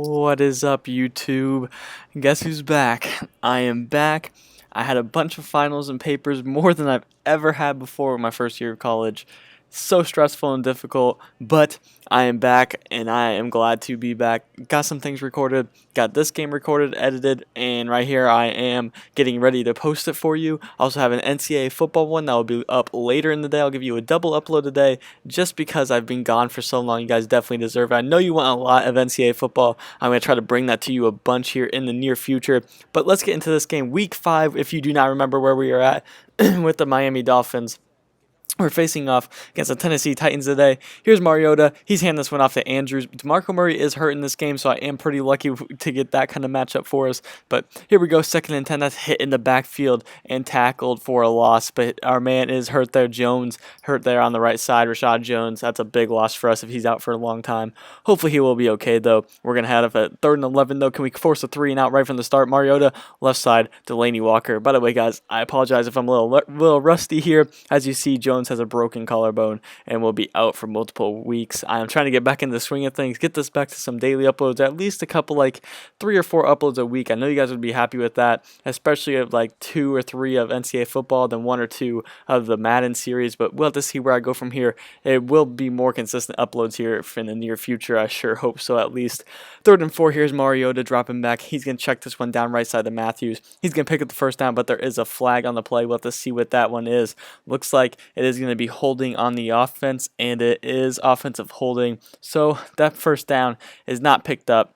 What is up, YouTube? Guess who's back? I am back. I had a bunch of finals and papers, more than I've ever had before in my first year of college. So stressful and difficult, but I am back and I am glad to be back. Got some things recorded, got this game recorded, edited, and right here I am getting ready to post it for you. I also have an NCAA football one that will be up later in the day. I'll give you a double upload today just because I've been gone for so long. You guys definitely deserve it. I know you want a lot of NCAA football. I'm going to try to bring that to you a bunch here in the near future. But let's get into this game. Week 5, if you do not remember where we are at with the Miami Dolphins. We're facing off against the Tennessee Titans today. Here's Mariota. He's handing this one off to Andrews. DeMarco Murray is hurt in this game, so I am pretty lucky to get that kind of matchup for us. But here we go, 2nd and 10. That's hit in the backfield and tackled for a loss. But our man is hurt there. Jones hurt there on the right side. Rashad Jones. That's a big loss for us if he's out for a long time. Hopefully he will be okay, though. We're going to have a 3rd and 11, though. Can we force a 3 and out right from the start? Mariota, left side, Delaney Walker. By the way, guys, I apologize if I'm a little rusty here. As you see, Jones has a broken collarbone and will be out for multiple weeks. I am trying to get back into the swing of things, get this back to some daily uploads, at least a couple, like 3 or 4 uploads a week. I know you guys would be happy with that, especially of like 2 or 3 of NCAA football, then 1 or 2 of the Madden series, but we'll have to see where I go from here. It will be more consistent uploads here in the near future. I sure hope so, at least. 3rd and 4, here's Mariota dropping back. He's going to check this one down right side to Matthews. He's going to pick up the first down, but there is a flag on the play. We'll have to see what that one is. Looks like it is going to be holding on the offense, and it is offensive holding. So that first down is not picked up.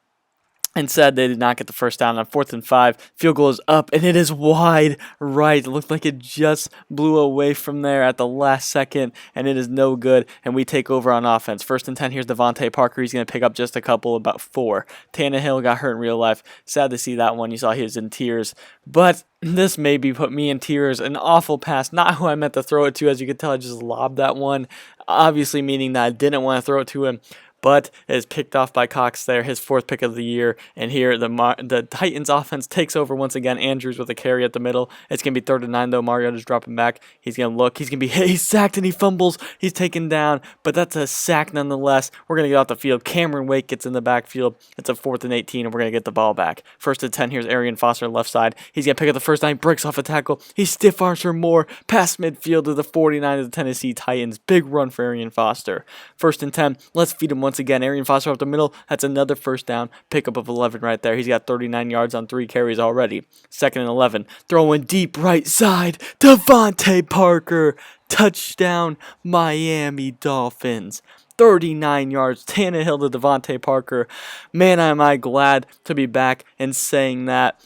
Instead, they did not get the first down on 4th and 5. Field goal is up, and it is wide right. It looked like it just blew away from there at the last second, and it is no good, and we take over on offense. 1st and 10, here's Devontae Parker. He's going to pick up just a couple, about 4. Tannehill got hurt in real life. Sad to see that one. You saw he was in tears. But this maybe put me in tears. An awful pass. Not who I meant to throw it to. As you can tell, I just lobbed that one, obviously meaning that I didn't want to throw it to him. But it is picked off by Cox there, his 4th pick of the year. And here the Titans offense takes over once again. Andrews with a carry at the middle. It's going to be 3rd and 9, though. Mariota's dropping back. He's going to look. He's going to be hit. He's sacked and he fumbles. He's taken down, but that's a sack nonetheless. We're going to get off the field. Cameron Wake gets in the backfield. It's a 4th and 18, and we're going to get the ball back. 1st and 10, here's Arian Foster left side. He's going to pick up the first 9, breaks off a tackle. He stiff arms for more. Past midfield to the 49 of the Tennessee Titans. Big run for Arian Foster. 1st and 10, let's feed him once again. Arian Foster up the middle. That's another first down. Pickup of 11 right there. He's got 39 yards on 3 carries already. 2nd and 11. Throwing deep right side. Devontae Parker. Touchdown, Miami Dolphins. 39 yards. Tannehill to Devontae Parker. Man, am I glad to be back and saying that.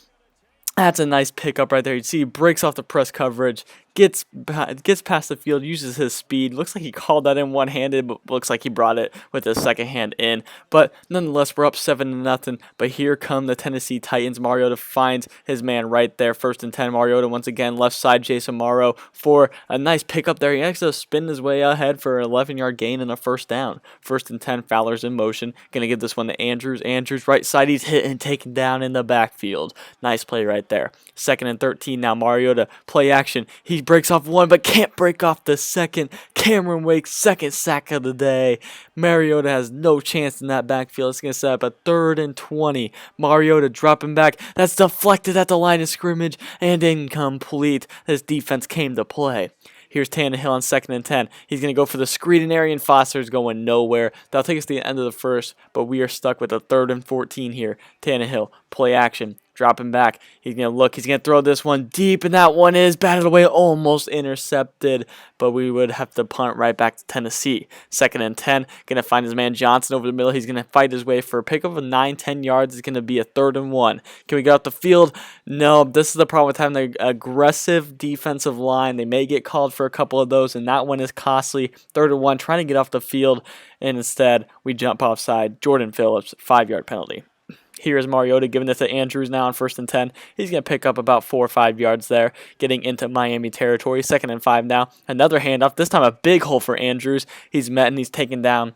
That's a nice pickup right there. You see he breaks off the press coverage, gets past the field, uses his speed. Looks like he called that in one-handed, but looks like he brought it with his second hand in. But nonetheless, we're up 7-0. But here come the Tennessee Titans. Mariota finds his man right there. 1st and 10. Mariota once again, left side, Jason Morrow for a nice pickup there. He actually spin his way ahead for an 11-yard gain and a first down. 1st and 10. Fowler's in motion. Going to give this one to Andrews. Andrews right side. He's hit and taken down in the backfield. Nice play right there. 2nd and 13. Now Mariota play action. He breaks off one, but can't break off the second. Cameron Wake's 2nd sack of the day. Mariota has no chance in that backfield. It's going to set up a 3rd and 20. Mariota dropping back. That's deflected at the line of scrimmage and incomplete. His defense came to play. Here's Tannehill on 2nd and 10. He's going to go for the screen, and Arian Foster's going nowhere. That'll take us to the end of the first, but we are stuck with a 3rd and 14 here. Tannehill, play action. Dropping back. He's going to look. He's going to throw this one deep, and that one is batted away, almost intercepted. But we would have to punt right back to Tennessee. 2nd and 10. Going to find his man Johnson over the middle. He's going to fight his way for a pickup of 9-10 yards. It's going to be a 3rd and 1. Can we get off the field? No. This is the problem with having the aggressive defensive line. They may get called for a couple of those, and that one is costly. 3rd and 1. Trying to get off the field, and instead we jump offside. Jordan Phillips, 5-yard penalty. Here's Mariota giving this to Andrews now on 1st and 10. He's going to pick up about 4 or 5 yards there, getting into Miami territory. 2nd and 5 now. Another handoff. This time a big hole for Andrews. He's met and he's taken down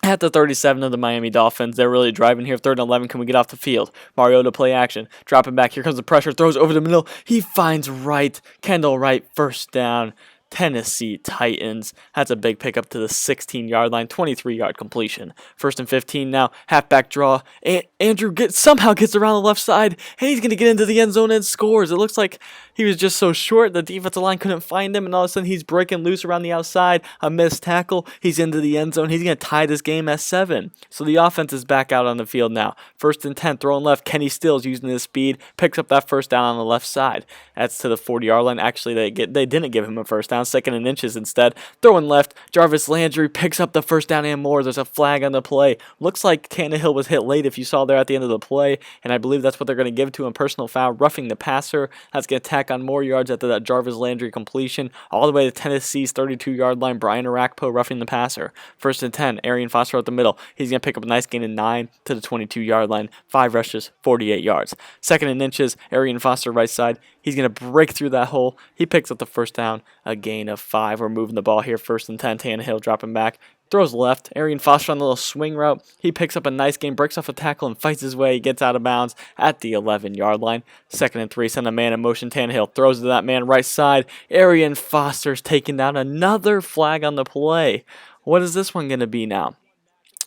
at the 37 of the Miami Dolphins. They're really driving here. 3rd and 11. Can we get off the field? Mariota play action. Dropping back. Here comes the pressure. Throws over the middle. He finds Wright. Kendall Wright. First down. Tennessee Titans. That's a big pickup to the 16-yard line, 23-yard completion. 1st and 15 now, halfback draw, and Andrew somehow gets around the left side, and he's going to get into the end zone and scores. It looks like he was just so short, the defensive line couldn't find him, and all of a sudden he's breaking loose around the outside. A missed tackle, he's into the end zone. He's going to tie this game at 7. So the offense is back out on the field now. 1st and 10, throwing left. Kenny Stills using his speed, picks up that first down on the left side. That's to the 40-yard line. Actually, they didn't give him a first down, 2nd and inches instead. Throwing left, Jarvis Landry picks up the first down and more. There's a flag on the play. Looks like Tannehill was hit late if you saw there at the end of the play, and I believe that's what they're going to give to him. Personal foul, roughing the passer. That's going to tack on more yards after that Jarvis Landry completion, all the way to Tennessee's 32-yard line. Brian Arakpo roughing the passer. 1st and 10, Arian Foster out the middle. He's going to pick up a nice gain of 9 to the 22-yard line. 5 rushes, 48 yards. 2nd and inches, Arian Foster right side. He's going to break through that hole. He picks up the first down, a gain of 5. We're moving the ball here. 1st and 10, Tannehill dropping back. Throws left. Arian Foster on the little swing route. He picks up a nice gain, breaks off a tackle, and fights his way. He gets out of bounds at the 11-yard line. 2nd and 3, send a man in motion. Tannehill throws to that man right side. Arian Foster's taking down. Another flag on the play. What is this one going to be now?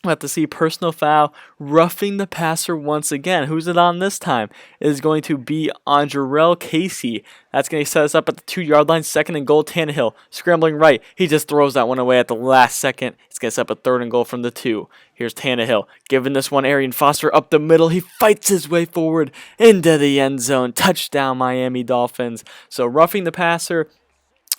We'll have to see. Personal foul, roughing the passer once again. Who's it on this time? It is going to be on Jarrell Casey. That's going to set us up at the 2-yard line. 2nd and goal. Tannehill scrambling right. He just throws that one away at the last second. It's going to set up a 3rd and goal from the 2. Here's Tannehill giving this one Arian Foster up the middle. He fights his way forward into the end zone. Touchdown, Miami Dolphins. So roughing the passer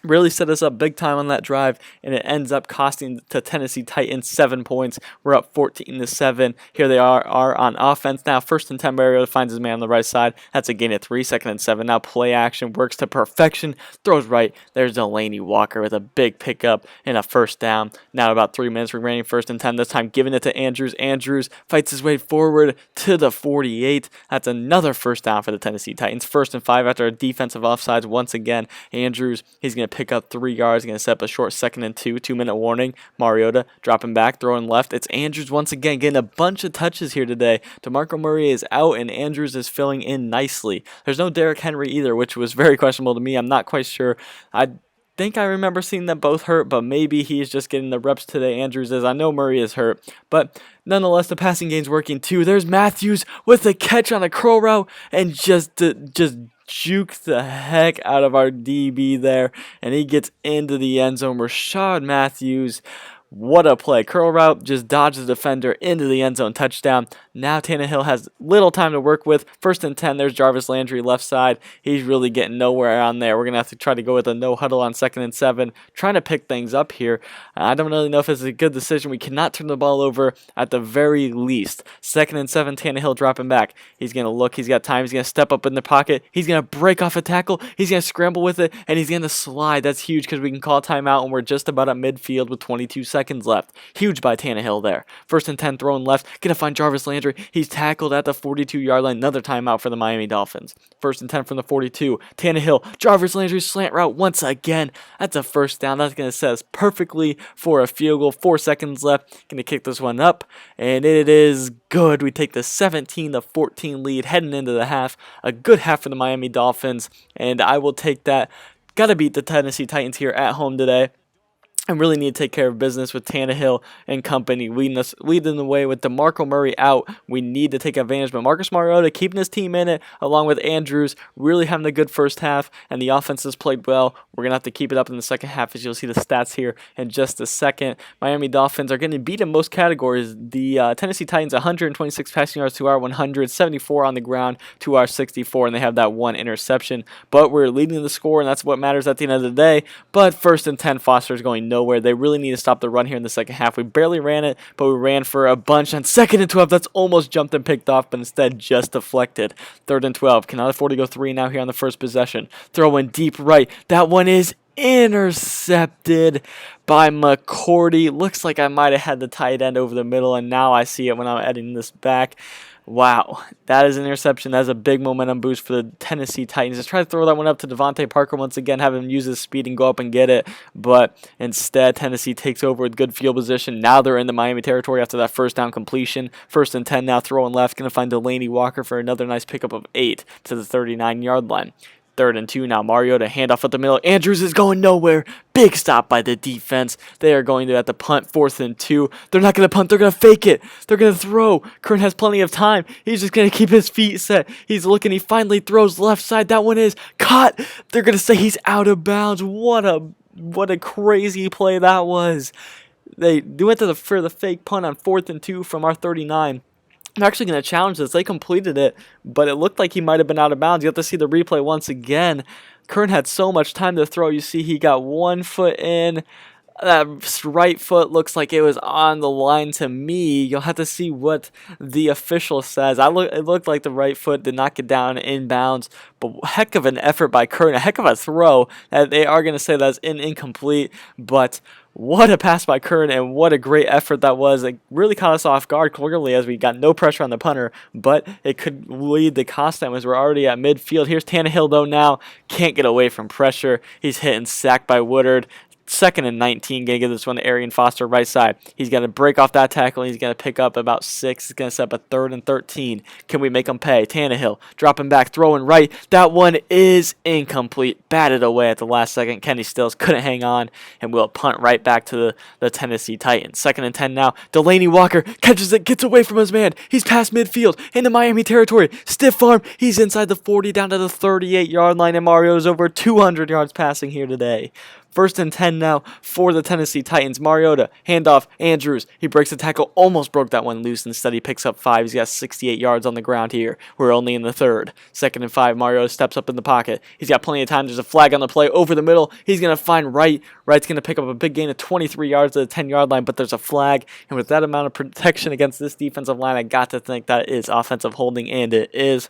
really set us up big time on that drive, and it ends up costing the Tennessee Titans 7 points. We're up 14-7. Here they are on offense now. 1st and 10, Mariota finds his man on the right side. That's a gain of 3. 2nd and 7. Now play action works to perfection. Throws right. There's Delaney Walker with a big pickup and a first down. Now about 3 minutes remaining. 1st and 10. This time giving it to Andrews. Andrews fights his way forward to the 48. That's another first down for the Tennessee Titans. 1st and 5 after a defensive offsides once again. Andrews, he's going to pick up 3 yards, going to set up a short 2nd and 2, 2-minute warning. Mariota dropping back, throwing left. It's Andrews once again getting a bunch of touches here today. DeMarco Murray is out and Andrews is filling in nicely. There's no Derrick Henry either, which was very questionable to me. I'm not quite sure. I think I remember seeing them both hurt, but maybe he's just getting the reps today. Andrews is. I know Murray is hurt, but nonetheless, the passing game's working too. There's Matthews with a catch on a curl route and just juke the heck out of our DB there, and he gets into the end zone. Rashad Matthews, what a play. Curl route, just dodges the defender into the end zone. Touchdown. Now Tannehill has little time to work with. 1st and 10, there's Jarvis Landry left side. He's really getting nowhere on there. We're going to have to try to go with a no huddle on 2nd and 7, trying to pick things up here. I don't really know if it's a good decision. We cannot turn the ball over at the very least. 2nd and 7, Tannehill dropping back. He's going to look. He's got time. He's going to step up in the pocket. He's going to break off a tackle. He's going to scramble with it, and he's going to slide. That's huge because we can call timeout, and we're just about at midfield with 22 seconds left. Huge by Tannehill there. 1st and 10, throwing left. Going to find Jarvis Landry. He's tackled at the 42-yard line. Another timeout for the Miami Dolphins. 1st and 10 from the 42. Tannehill, Jarvis Landry slant route once again. That's a first down. That's going to set us perfectly for a field goal. 4 seconds left. Going to kick this one up, and it is good. We take the 17-14 lead heading into the half. A good half for the Miami Dolphins, and I will take that. Got to beat the Tennessee Titans here at home today. and really need to take care of business with Tannehill and company leading the way with DeMarco Murray out. We need to take advantage, but Marcus Mariota keeping his team in it, along with Andrews, really having a good first half, and the offense has played well. We're going to have to keep it up in the second half, as you'll see the stats here in just a second. Miami Dolphins are getting beat in most categories. The Tennessee Titans, 126 passing yards to our 174 on the ground to our 64, and they have that one interception. But we're leading the score, and that's what matters at the end of the day. But 1st and 10, Foster's going nowhere. They really need to stop the run here in the second half. We barely ran it, but we ran for a bunch. On 2nd and 12, that's almost jumped and picked off, but instead just deflected. 3rd and 12, cannot afford to go 3 now here on the first possession. Throw in deep right. That one is intercepted by McCourty. Looks like I might have had the tight end over the middle, and now I see it when I'm editing this back. Wow, that is an interception. That is a big momentum boost for the Tennessee Titans. Just try to throw that one up to Devontae Parker once again, have him use his speed and go up and get it. But instead, Tennessee takes over with good field position. Now they're in the Miami territory after that first down completion. 1st and 10 now, throwing left. Going to find Delaney Walker for another nice pickup of 8 to the 39-yard line. Third and 2 now. Mariota handoff up the middle. Andrews is going nowhere. Big stop by the defense. They are going to have to punt. 4th and 2. They're not going to punt. They're going to fake it. They're going to throw. Kern has plenty of time. He's just going to keep his feet set. He's looking. He finally throws left side. That one is caught. They're going to say he's out of bounds. What a crazy play that was. They went for the fake punt on 4th and 2 from our 39. I'm actually going to challenge this. They completed it, but it looked like he might have been out of bounds. You have to see the replay once again. Kern had so much time to throw. You see he got 1 foot in. That right foot looks like it was on the line to me. You'll have to see what the official says. It looked like the right foot did not get down inbounds, but heck of an effort by Kern. A heck of a throw. They are going to say that's incomplete, but what a pass by Kern, and what a great effort that was. It really caught us off guard clearly as we got no pressure on the punter, but it could lead to cost them as we're already at midfield. Here's Tannehill, though, now. Can't get away from pressure. He's hit and sacked by Woodard. 2nd and 19, going to give this one to Arian Foster, right side. He's going to break off that tackle, and he's going to pick up about 6. He's going to set up a 3rd and 13. Can we make him pay? Tannehill dropping back, throwing right. That one is incomplete. Batted away at the last second. Kenny Stills couldn't hang on, and we'll punt right back to the Tennessee Titans. 2nd and 10 now. Delaney Walker catches it, gets away from his man. He's past midfield into Miami territory. Stiff arm. He's inside the 40 down to the 38-yard line, and Mario's over 200 yards passing here today. 1st and 10 now for the Tennessee Titans. Mariota, handoff, Andrews. He breaks the tackle, almost broke that one loose. Instead, he picks up 5. He's got 68 yards on the ground here. We're only in the 3rd. 2nd and 5, Mariota steps up in the pocket. He's got plenty of time. There's a flag on the play over the middle. He's going to find Wright. Wright's going to pick up a big gain of 23 yards at the 10-yard line, but there's a flag. And with that amount of protection against this defensive line, I got to think that is offensive holding, and it is.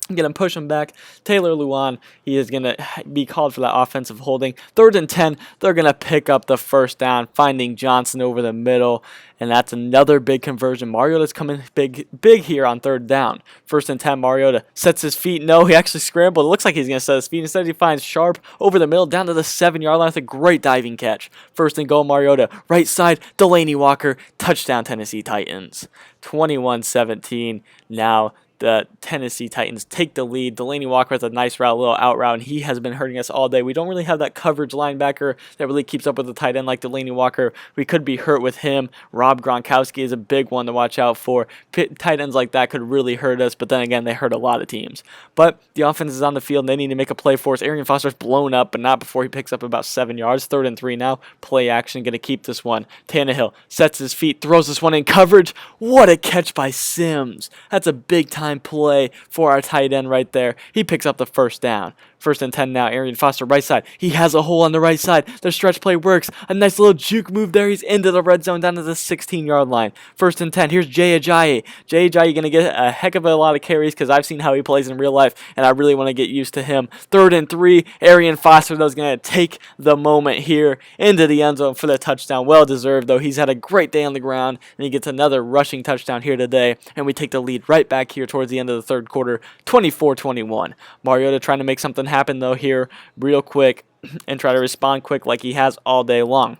I'm going to push him back. Taylor Luan, he is going to be called for that offensive holding. 3rd and 10, they're going to pick up the 1st down, finding Johnson over the middle, and that's another big conversion. Mariota's coming big here on 3rd down. 1st and 10, Mariota sets his feet. No, he actually scrambled. It looks like he's going to set his feet. Instead, he finds Sharp over the middle, down to the 7-yard line with a great diving catch. 1st and goal, Mariota. Right side, Delaney Walker. Touchdown, Tennessee Titans. 21-17 now. The Tennessee Titans take the lead. Delaney Walker with a nice route, a little out route, and he has been hurting us all day. We don't really have that coverage linebacker that really keeps up with the tight end like Delaney Walker. We could be hurt with him. Rob Gronkowski is a big one to watch out for. Tight ends like that could really hurt us, but then again, they hurt a lot of teams. But the offense is on the field, and they need to make a play for us. Arian Foster's blown up, but not before he picks up about 7 yards. 3rd and 3 now. Play action, going to keep this one. Tannehill sets his feet, throws this one in coverage. What a catch by Sims. That's a big-time play for our tight end right there. He picks up the 1st down. 1st and 10 now. Arian Foster, right side. He has a hole on the right side. The stretch play works. A nice little juke move there. He's into the red zone down to the 16-yard line. 1st and 10. Here's Jay Ajayi. Jay Ajayi going to get a heck of a lot of carries because I've seen how he plays in real life, and I really want to get used to him. 3rd and 3. Arian Foster, though, is going to take the moment here into the end zone for the touchdown. Well deserved, though. He's had a great day on the ground, and he gets another rushing touchdown here today, and we take the lead right back here towards the end of the 3rd quarter, 24-21. Mariota trying to make something happen, though, here real quick and try to respond quick like he has all day long.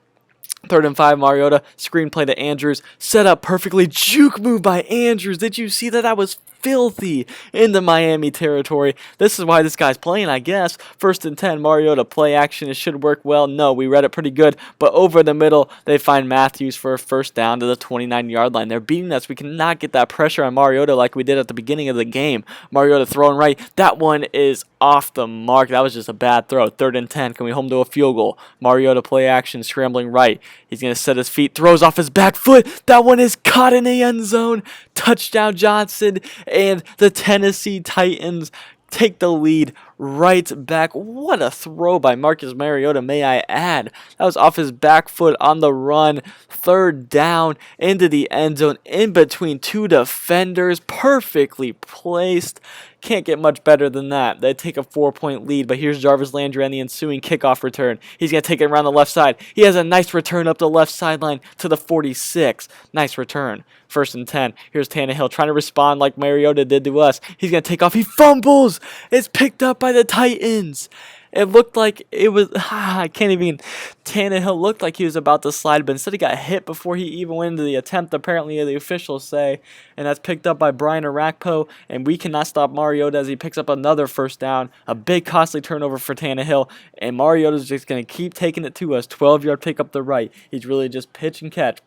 3rd and 5, Mariota, screenplay to Andrews, set up perfectly, juke move by Andrews. Did you see that? That was filthy into Miami territory. This is why this guy's playing, I guess. 1st and 10, Mariota, play action. It should work well. No, we read it pretty good, but over the middle, they find Matthews for a 1st down to the 29-yard line. They're beating us. We cannot get that pressure on Mariota like we did at the beginning of the game. Mariota throwing right. That one is off the mark. That was just a bad throw. 3rd and 10. Can we home to a field goal? Mariota play action, scrambling right. He's going to set his feet, throws off his back foot. That one is caught in the end zone. Touchdown, Johnson. And the Tennessee Titans take the lead right back. What a throw by Marcus Mariota, may I add. That was off his back foot on the run. 3rd down into the end zone in between 2 defenders. Perfectly placed. Can't get much better than that. They take a 4-point lead, but here's Jarvis Landry on the ensuing kickoff return. He's going to take it around the left side. He has a nice return up the left sideline to the 46. Nice return. 1st and 10. Here's Tannehill trying to respond like Mariota did to us. He's going to take off. He fumbles. It's picked up by the Titans. It looked like it was, I can't even, Tannehill looked like he was about to slide, but instead he got hit before he even went into the attempt, apparently the officials say, and that's picked up by Brian Arakpo, and we cannot stop Mariota as he picks up another first down, a big costly turnover for Tannehill, and Mariota's just going to keep taking it to us, 12-yard pick up the right. He's really just pitch and catch,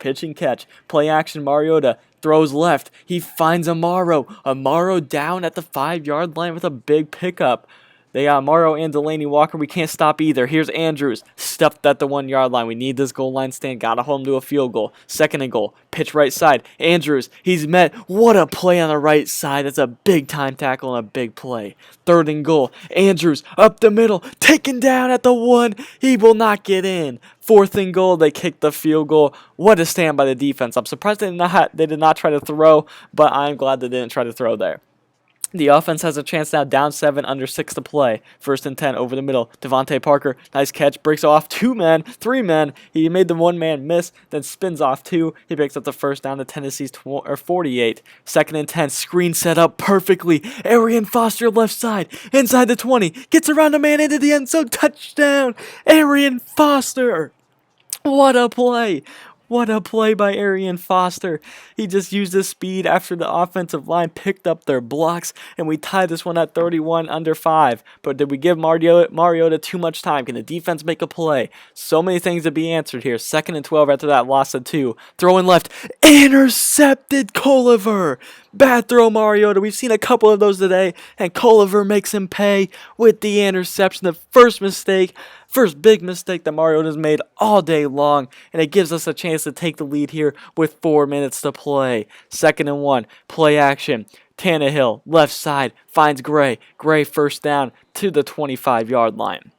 play action Mariota. Throws left. He finds Amaro down at the 5-yard line with a big pickup. They got Amaro and Delaney Walker. We can't stop either. Here's Andrews. Stuffed at the 1-yard line. We need this goal line stand. Gotta hold him to a field goal. 2nd and goal. Pitch right side. Andrews. He's met. What a play on the right side. That's a big time tackle and a big play. 3rd and goal. Andrews up the middle. Taken down at the 1. He will not get in. 4th and goal. They kicked the field goal. What a stand by the defense. I'm surprised they did not try to throw, but I'm glad they didn't try to throw there. The offense has a chance now, down 7, under 6 to play. 1st and 10 over the middle. Devontae Parker, nice catch, breaks off 2 men, 3 men. He made the 1-man miss, then spins off 2. He picks up the first down to Tennessee's 48. 2nd and 10, screen set up perfectly. Arian Foster left side, inside the 20, gets around a man into the end zone, touchdown. Arian Foster. What a play! What a play by Arian Foster. He just used his speed after the offensive line picked up their blocks, and we tied this one at 31 under 5. But did we give Mariota too much time? Can the defense make a play? So many things to be answered here. 2nd and 12 after that loss of 2. Throwing left. Intercepted Colliver. Bad throw, Mariota. We've seen a couple of those today, and Colliver makes him pay with the interception. The first big mistake that Mariota's made all day long, and it gives us a chance to take the lead here with 4 minutes to play. 2nd and 1, play action. Tannehill, left side, finds Gray. Gray first down to the 25-yard line.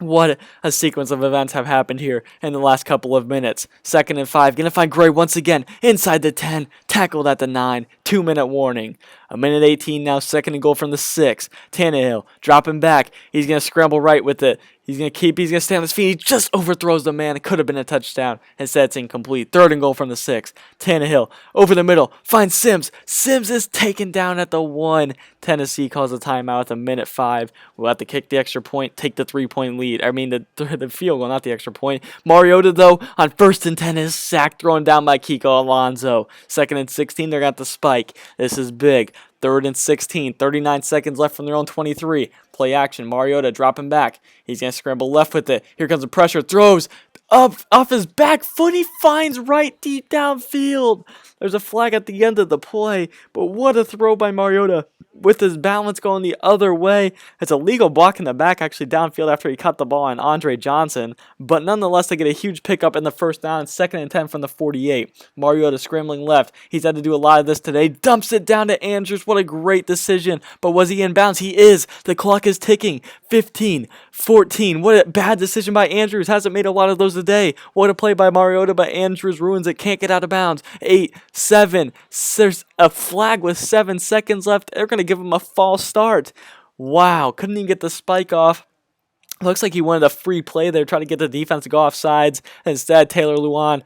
What a sequence of events have happened here in the last couple of minutes. 2nd and 5, gonna find Gray once again inside the 10, tackled at the 9, 2-minute warning. 1:18 now, 2nd and goal from the 6. Tannehill dropping back. He's gonna scramble right with it. He's gonna stay on his feet. He just overthrows the man. It could have been a touchdown. Instead, it's incomplete. 3rd and goal from the 6. Tannehill over the middle, finds Sims. Sims is taken down at the 1. Tennessee calls a timeout at the 1:05. We'll have to kick the extra point, take the 3-point lead. The field goal, not the extra point. Mariota, though, on 1st and 10 is sacked, thrown down by Kiko Alonso. 2nd and 16, they're got the spike. This is big. 3rd and 16, 39 seconds left from their own 23. Play action, Mariota dropping back. He's going to scramble left with it. Here comes the pressure, throws up off his back foot. He finds right deep downfield. There's a flag at the end of the play, but what a throw by Mariota with his balance going the other way. It's a legal block in the back actually downfield after he caught the ball on Andre Johnson, but nonetheless they get a huge pickup in the first down, 2nd and 10 from the 48. Mariota scrambling left. He's had to do a lot of this today. Dumps it down to Andrews. What a great decision, but was he in bounds? He is. The clock is ticking. 15, 14. What a bad decision by Andrews. Hasn't made a lot of those today. What a play by Mariota, but Andrews ruins it. Can't get out of bounds. 8, 7. There's a flag with 7 seconds left. They're going to give him a false start. Wow. Couldn't even get the spike off. Looks like he wanted a free play there, trying to get the defense to go off sides. Instead, Taylor Lewan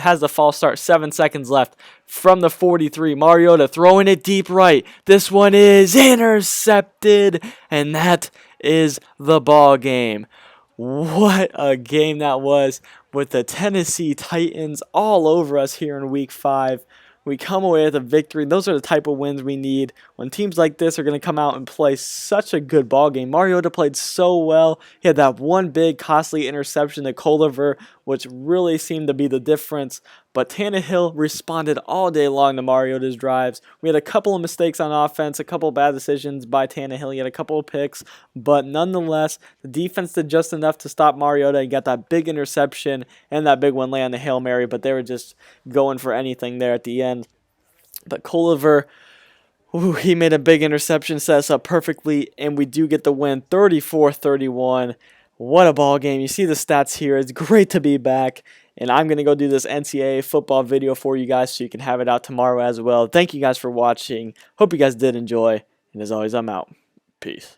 has the false start. 7 seconds left from the 43. Mariota throwing it deep right. This one is intercepted, and that is the ball game. What a game that was, with the Tennessee Titans all over us here in Week 5. We come away with a victory. Those are the type of wins we need when teams like this are going to come out and play such a good ball game. Mariota played so well. He had that one big costly interception to Colliver, which really seemed to be the difference. But Tannehill responded all day long to Mariota's drives. We had a couple of mistakes on offense, a couple of bad decisions by Tannehill. He had a couple of picks, but nonetheless, the defense did just enough to stop Mariota. He got that big interception and that big one lay on the Hail Mary, but they were just going for anything there at the end. But Colliver, he made a big interception, set us up perfectly, and we do get the win, 34-31. What a ball game. You see the stats here. It's great to be back. And I'm going to go do this NCAA football video for you guys so you can have it out tomorrow as well. Thank you guys for watching. Hope you guys did enjoy. And as always, I'm out. Peace.